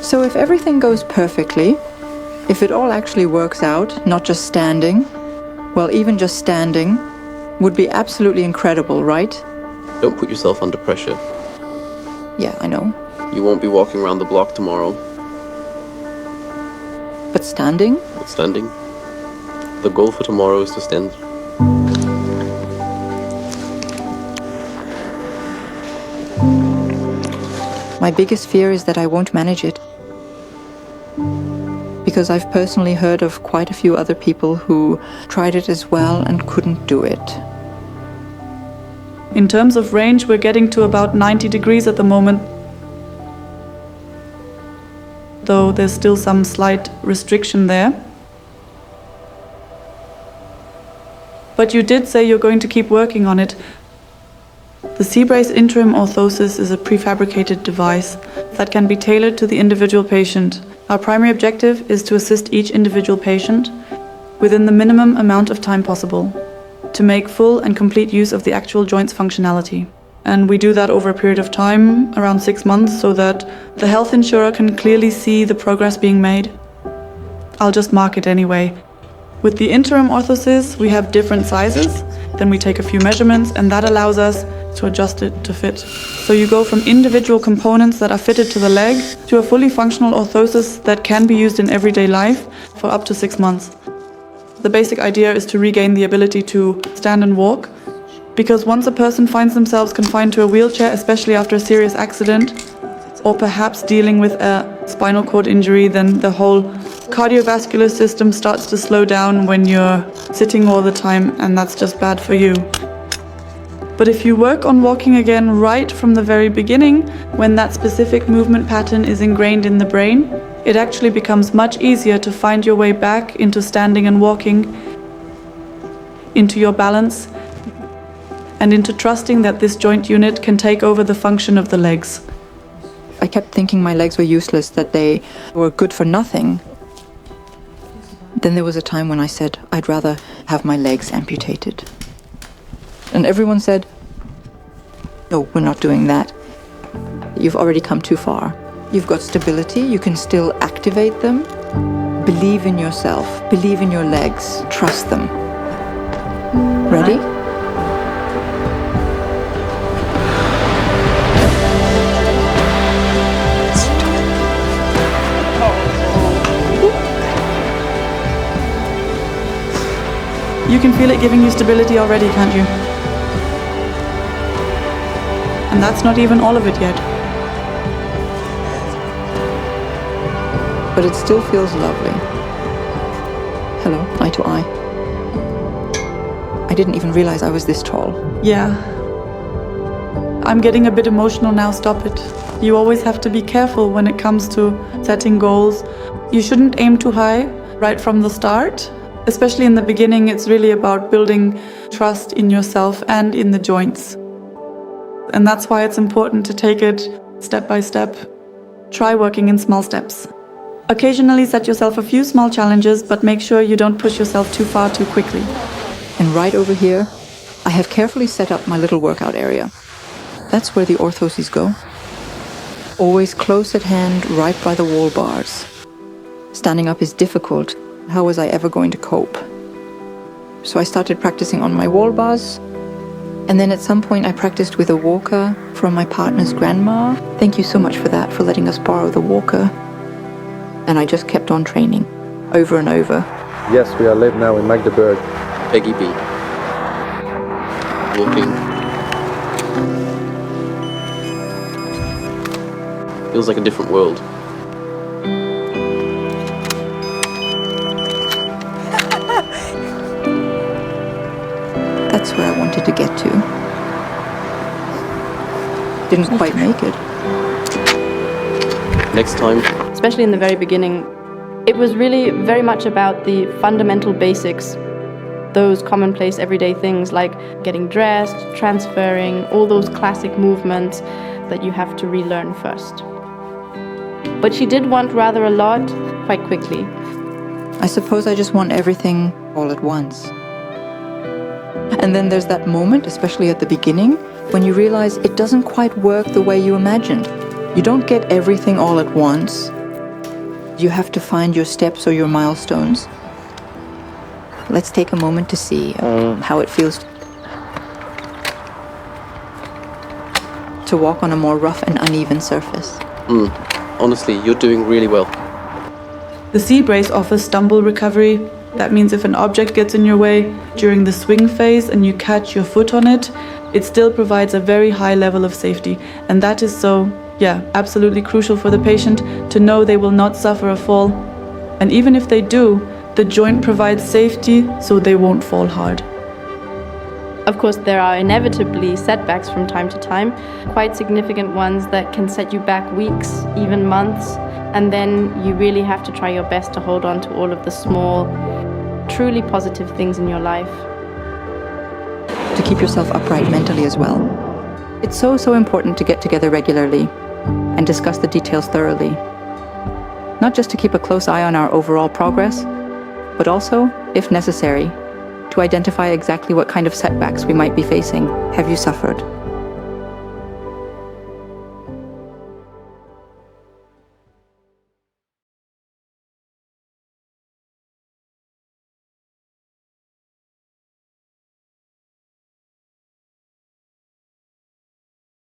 So if everything goes perfectly, if it all actually works out, not just standing, well, even just standing would be absolutely incredible, right? Don't put yourself under pressure. Yeah, I know. You won't be walking around the block tomorrow. But standing? But standing. The goal for tomorrow is to stand. My biggest fear is that I won't manage it. Because I've personally heard of quite a few other people who tried it as well and couldn't do it. In terms of range, we're getting to about 90 degrees at the moment, though there's still some slight restriction there. But you did say you're going to keep working on it. The C-brace Interim orthosis is a prefabricated device that can be tailored to the individual patient. Our primary objective is to assist each individual patient within the minimum amount of time possible to make full and complete use of the actual joint's functionality. And we do that over a period of time, around 6 months, so that the health insurer can clearly see the progress being made. I'll just mark it anyway. With the Interim orthosis, we have different sizes. Then we take a few measurements, and that allows us to adjust it to fit. So you go from individual components that are fitted to the leg to a fully functional orthosis that can be used in everyday life for up to 6 months. The basic idea is to regain the ability to stand and walk, because once a person finds themselves confined to a wheelchair, especially after a serious accident, or perhaps dealing with a spinal cord injury, then the whole cardiovascular system starts to slow down when you're sitting all the time, and that's just bad for you. But if you work on walking again right from the very beginning, when that specific movement pattern is ingrained in the brain, it actually becomes much easier to find your way back into standing and walking, into your balance, and into trusting that this joint unit can take over the function of the legs. I kept thinking my legs were useless, that they were good for nothing. Then there was a time when I said I'd rather have my legs amputated. And everyone said, no, we're not doing that. You've already come too far. You've got stability, you can still activate them. Believe in yourself, believe in your legs, trust them. Ready? You can feel it giving you stability already, can't you? And that's not even all of it yet. But it still feels lovely. Hello, eye to eye. I didn't even realize I was this tall. Yeah. I'm getting a bit emotional now, stop it. You always have to be careful when it comes to setting goals. You shouldn't aim too high right from the start. Especially in the beginning, it's really about building trust in yourself and in the joints. And that's why it's important to take it step by step. Try working in small steps. Occasionally set yourself a few small challenges, but make sure you don't push yourself too far too quickly. And right over here, I have carefully set up my little workout area. That's where the orthoses go. Always close at hand, right by the wall bars. Standing up is difficult. How was I ever going to cope? So I started practicing on my wall bars. And then at some point I practiced with a walker from my partner's grandma. Thank you so much for that, for letting us borrow the walker. And I just kept on training, over and over. Yes, we are live now in Magdeburg. Peggy B. Walking. Feels like a different world. That's where I wanted to get to. Didn't quite make it. Next time. Especially in the very beginning, it was really very much about the fundamental basics, those commonplace everyday things like getting dressed, transferring, all those classic movements that you have to relearn first. But she did want rather a lot quite quickly. I suppose I just want everything all at once. And then there's that moment, especially at the beginning, when you realize it doesn't quite work the way you imagined. You don't get everything all at once. You have to find your steps or your milestones. Let's take a moment to see how it feels to walk on a more rough and uneven surface. Honestly, you're doing really well. The C-brace offers stumble recovery. That means if an object gets in your way during the swing phase and you catch your foot on it, it still provides a very high level of safety. And that is absolutely crucial for the patient to know they will not suffer a fall. And even if they do, the joint provides safety so they won't fall hard. Of course, there are inevitably setbacks from time to time, quite significant ones that can set you back weeks, even months, and then you really have to try your best to hold on to all of the small, truly positive things in your life. To keep yourself upright mentally as well. It's so important to get together regularly and discuss the details thoroughly. Not just to keep a close eye on our overall progress, but also, if necessary, to identify exactly what kind of setbacks we might be facing. Have you suffered?